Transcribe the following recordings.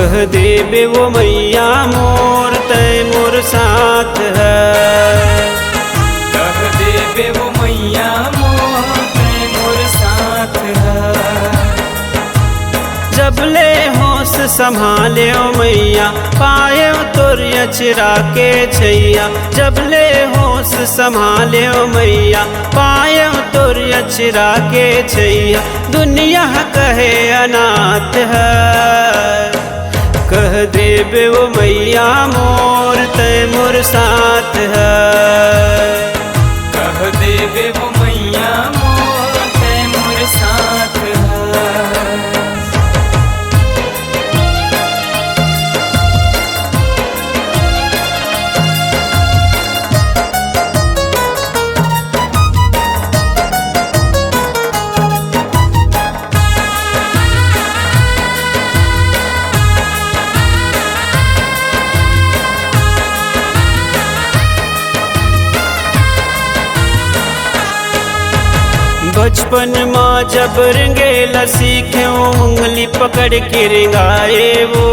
कह देबे वो मैया मोर तय मोर साथ है। कह देबे वो मैया मोर तय मोर साथ है। जबले होश संभाले ओ मैया पाए तोर अचरा के छैया। जबले होश संभाले ओ मैया पाए तोर अचरा के छैया। दुनिया कहे अनाथ है। कह देबे वो मैया मोर तय मोर साथ है। कह देबे वो मैया मोर तय मोर साथ है। बचपन माँ जब रंगेला सीखे उंगली पकड़ के रिंगाए वो।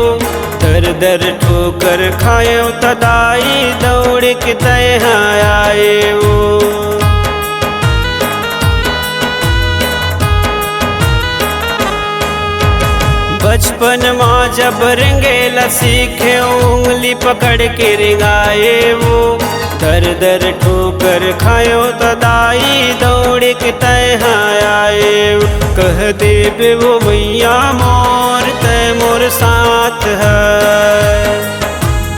दर दर ठोकर खाए तदाई दौड़ के तय आए वो। बचपन माँ जब रंगेला सीखे उंगली पकड़ के रिंगाए वो। दर दर ठोकर खायो तदाई दौड़ के तय आए। कह देबे वो मैया मोर तय मोर साथ है।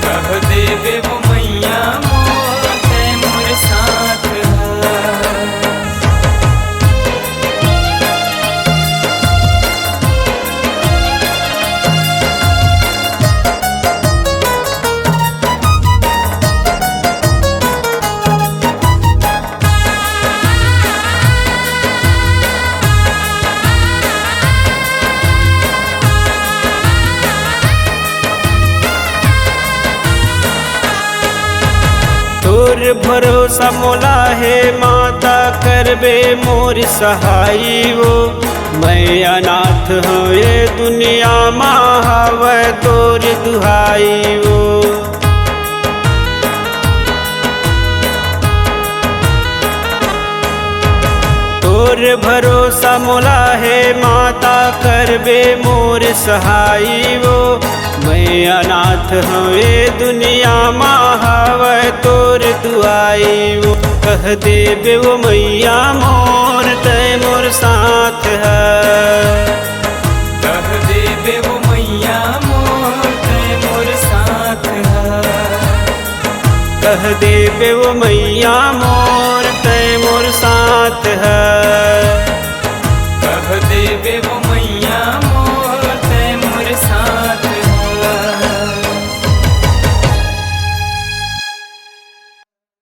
कह देबे वो मैया मोर तय मोर साथ है। तोर भरोसा मोला है माता करबे मोर सहाई वो। मैं अनाथ हूँ ये दुनिया माँ हवे तोर दुहाई वो। तोर भरोसा मोला है माता करबे मोर सहाई वो। मैं अनाथ हूँ ये दुनिया माँ हवे तोर दुआई वो। कह देबे वो मैया मोर तय मोर साथ है। कह देबे वो मैया मोर तय मोर साथ है। कह देबे वो मैया मोर तय मोर साथ है।